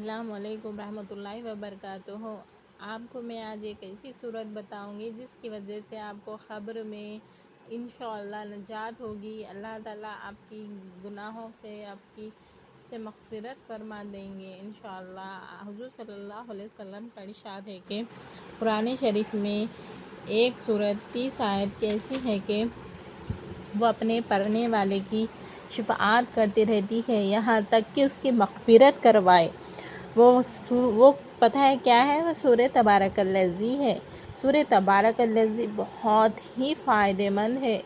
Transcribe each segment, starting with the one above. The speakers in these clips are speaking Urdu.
السلام علیکم رحمۃ اللہ وبرکاتہ۔ آپ کو میں آج ایک ایسی صورت بتاؤں گی جس کی وجہ سے آپ کو قبر میں انشاءاللہ نجات ہوگی۔ اللہ تعالیٰ آپ کی گناہوں سے مغفرت فرما دیں گے انشاءاللہ۔ حضور صلی اللہ علیہ وسلم کا ارشاد ہے کہ قرآن شریف میں ایک صورت 30 آیت ایسی ہے کہ وہ اپنے پڑھنے والے کی شفاعت کرتی رہتی ہے یہاں تک کہ اس کی مغفرت کروائے۔ وہ پتہ ہے کیا ہے؟ وہ سورہ تبارک الذی ہے۔ سورہ تبارک الذی بہت ہی فائدہ مند ہے۔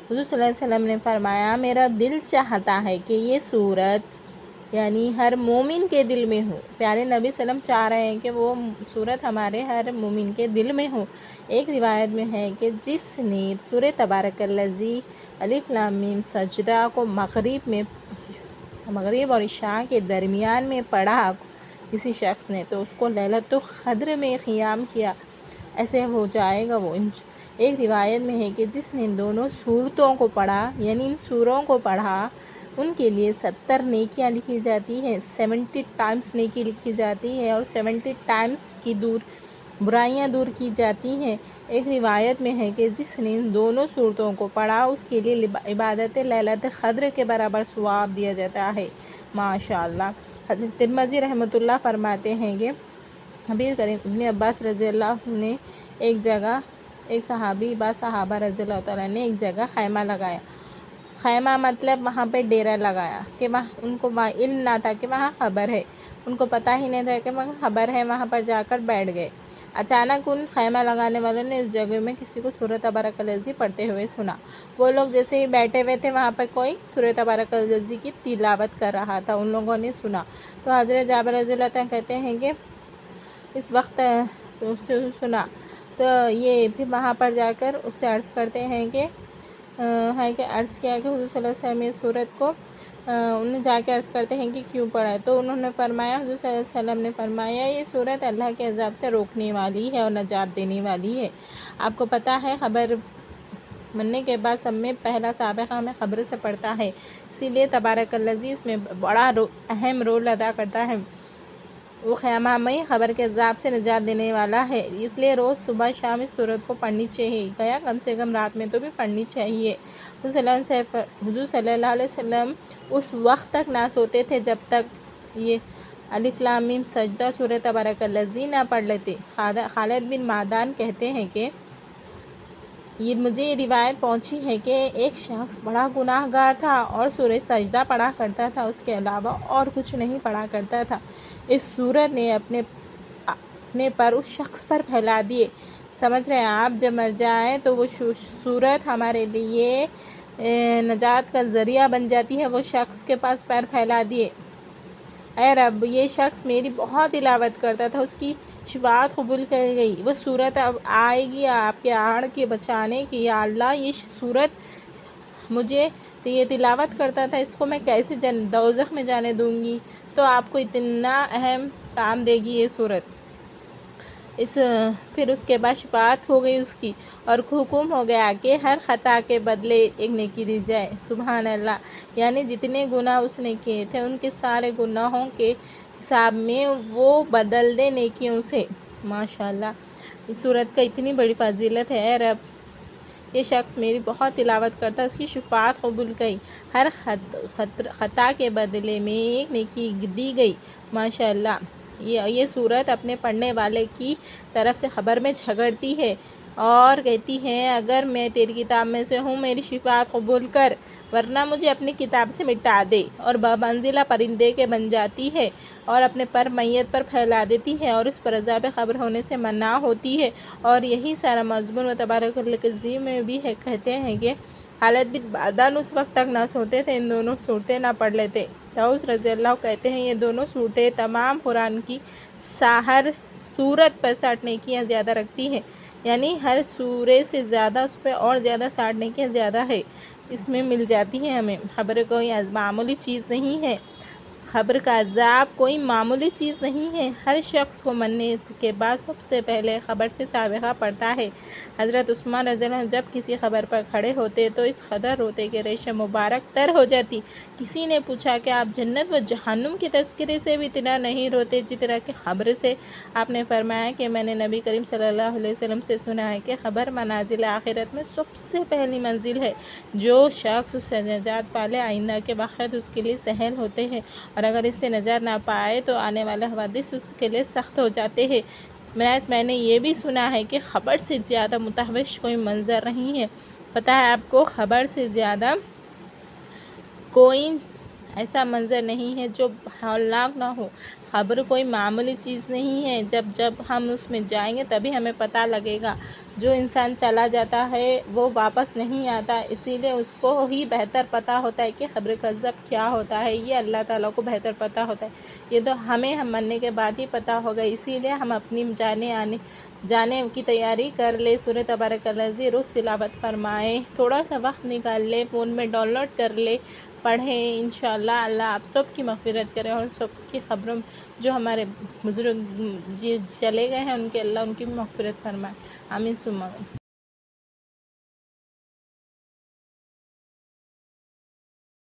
حضور صلی اللہ علیہ وسلم نے فرمایا میرا دل چاہتا ہے کہ یہ سورت یعنی ہر مومن کے دل میں ہو۔ پیارے نبی صلی اللہ علیہ وسلم چاہ رہے ہیں کہ وہ سورت ہمارے ہر مومن کے دل میں ہو۔ ایک روایت میں ہے کہ جس نے سورہ تبارک الذی الف لام میم سجدہ کو مغرب اور عشاء کے درمیان میں پڑھا کسی شخص نے تو اس کو لیلۃ القدر میں قیام کیا، ایسے ہو جائے گا وہ۔ ایک روایت میں ہے کہ جس نے ان دونوں صورتوں کو پڑھا یعنی ان سوروں کو پڑھا ان کے لیے 70 نیکیاں لکھی جاتی ہیں، 70 ٹائمز نیکی لکھی جاتی ہے اور 70 ٹائمز کی برائیاں دور کی جاتی ہیں۔ ایک روایت میں ہے کہ جس نے ان دونوں صورتوں کو پڑھا اس کے لیے عبادت لیلۃ القدر کے برابر ثواب دیا جاتا ہے۔ ماشاءاللہ۔ حضرت ترمذی رحمۃ اللہ فرماتے ہیں کہ حبیب کریم ابن عباس رضی اللہ عنہ نے ایک صحابہ رضی اللہ تعالیٰ نے ایک جگہ خیمہ لگایا۔ خیمہ مطلب وہاں پہ ڈیرا لگایا کہ ان کو علم نہ تھا کہ وہاں قبر ہے، ان کو پتہ ہی نہیں تھا کہ وہاں قبر ہے، وہاں پر جا کر بیٹھ گئے۔ اچانک ان خیمہ لگانے والوں نے اس جگہ میں کسی کو سورہ تبارک الذی پڑھتے ہوئے سنا۔ وہ لوگ جیسے ہی بیٹھے ہوئے تھے وہاں پہ کوئی سورہ تبارک الذی کی تلاوت کر رہا تھا، ان لوگوں نے سنا تو حضرت جابر رضی اللہ عنہ کہتے ہیں کہ اس وقت سنا تو یہ پھر وہاں پر جا کر اس سے عرض کرتے ہیں کہ عرض کیا کہ حضور صلی اللہ علیہ وسلم یہ صورت کو انہیں جا کے عرض کرتے ہیں کہ کیوں پڑھا ہے تو انہوں نے فرمایا، حضور صلی اللہ علیہ وسلم نے فرمایا یہ صورت اللہ کے عذاب سے روکنے والی ہے اور نجات دینے والی ہے۔ آپ کو پتہ ہے خبر مرنے کے بعد سب میں پہلا سابقہ ہمیں قبر سے پڑتا ہے، اسی لیے تبارک الذی اس میں بڑا اہم رول ادا کرتا ہے۔ وہ خیمہ میں قبر کے عذاب سے نجات دینے والا ہے، اس لیے روز صبح شام اس صورت کو پڑھنی چاہیے، کم سے کم رات میں تو بھی پڑھنی چاہیے۔ حضور صلی اللہ علیہ وسلم اس وقت تک نہ سوتے تھے جب تک یہ الف لام میم سجدہ سورہ تبارک الذی نہ پڑھ لیتے۔ خالد بن معدان کہتے ہیں کہ مجھے یہ روایت پہنچی ہے کہ ایک شخص بڑا گناہ گار تھا اور سورہ سجدہ پڑھا کرتا تھا، اس کے علاوہ اور کچھ نہیں پڑھا کرتا تھا۔ اس سورت نے اپنے پر اس شخص پر پھیلا دیے۔ سمجھ رہے ہیں آپ؟ جب مر جائیں تو وہ سورت ہمارے لیے نجات کا ذریعہ بن جاتی ہے۔ وہ شخص کے پاس پیر پھیلا دیے، اے رب یہ شخص میری بہت تلاوت کرتا تھا، اس کی شفاعت قبول کر گئی، وہ صورت اب آئے گی آپ کے آڑ کے بچانے کی، یا اللہ یہ صورت مجھے یہ تلاوت کرتا تھا، اس کو میں کیسے دوزخ میں جانے دوں گی؟ تو آپ کو اتنا اہم کام دے گی یہ صورت۔ پھر اس کے بعد شفاعت ہو گئی اس کی اور حکم ہو گیا کہ ہر خطا کے بدلے ایک نیکی دی جائے۔ سبحان اللہ! یعنی جتنے گناہ اس نے کیے تھے ان کے سارے گناہوں کے حساب میں وہ بدل دے نیکیوں سے۔ ماشاءاللہ! اس صورت کا اتنی بڑی فضیلت ہے، اے رب یہ شخص میری بہت تلاوت کرتا، اس کی شفاعت قبول کی، ہر خطا کے بدلے میں ایک نیکی دی گئی۔ ماشاءاللہ! یہ صورت اپنے پڑھنے والے کی طرف سے خبر میں جھگڑتی ہے اور کہتی ہے اگر میں تیری کتاب میں سے ہوں میری شفاعت قبول کر، ورنہ مجھے اپنی کتاب سے مٹا دے، اور بمنزلہ پرندے کے بن جاتی ہے اور اپنے پر میت پر پھیلا دیتی ہے اور اس پر عذاب قبر ہونے سے منع ہوتی ہے۔ اور یہی سارا مضمون و تبارک الذی میں بھی ہے۔ کہتے ہیں کہ خالد بن معدان اس وقت تک نہ سوتے تھے ان دونوں صورتیں نہ پڑھ لیتے۔ طاؤس رضی اللہ کہتے ہیں یہ دونوں صورتیں تمام قرآن کی ہر سورت پر 60 نیکیاں زیادہ رکھتی ہیں، یعنی ہر سورے سے زیادہ اس پہ اور زیادہ 60 نیکیاں زیادہ ہے اس میں مل جاتی ہیں ہمیں۔ خبر کوئی معمولی چیز نہیں ہے۔ خبر کا عذاب کوئی معمولی چیز نہیں ہے۔ ہر شخص کو مرنے کے بعد سب سے پہلے خبر سے سابقہ پڑتا ہے۔ حضرت عثمان رضی اللہ عنہ جب کسی خبر پر کھڑے ہوتے تو اس قدر روتے کہ ریش مبارک تر ہو جاتی۔ کسی نے پوچھا کہ آپ جنت و جہنم کے تذکرے سے بھی اتنا نہیں روتے جتنا کہ خبر سے؟ آپ نے فرمایا کہ میں نے نبی کریم صلی اللہ علیہ وسلم سے سنا ہے کہ خبر منازل آخرت میں سب سے پہلی منزل ہے۔ جو شخص اس سے نجات پالے آئندہ کے وقت اس کے لیے سہل ہوتے ہیں، اور اگر اس سے نجات نہ پائے تو آنے والے حوادث اس کے لیے سخت ہو جاتے ہیں۔ میں نے یہ بھی سنا ہے کہ خبر سے زیادہ متوحش کوئی منظر نہیں ہے۔ پتہ ہے آپ کو، خبر سے زیادہ کوئی ایسا منظر نہیں ہے جو ہولناک نہ ہو۔ خبر کوئی معمولی چیز نہیں ہے۔ جب ہم اس میں جائیں گے تبھی ہمیں پتہ لگے گا۔ جو انسان چلا جاتا ہے وہ واپس نہیں آتا، اسی لیے اس کو ہی بہتر پتہ ہوتا ہے کہ خبر کذب کیا ہوتا ہے۔ یہ اللہ تعالیٰ کو بہتر پتہ ہوتا ہے۔ یہ تو ہمیں مرنے کے بعد ہی پتہ ہوگا، اسی لیے ہم اپنی جانے کی تیاری کر لیں۔ سورۃ تبارک الذی روز تلاوت فرمائیں، تھوڑا سا وقت نکال لیں، فون میں ڈاؤن لوڈ کر لیں، پڑھیں۔ انشاءاللہ اللہ آپ سب کی مغفرت کرے، اور سب کی خبروں جو ہمارے بزرگ چلے گئے ہیں ان کی بھی مغفرت فرمائے۔ آمین ثم آمین۔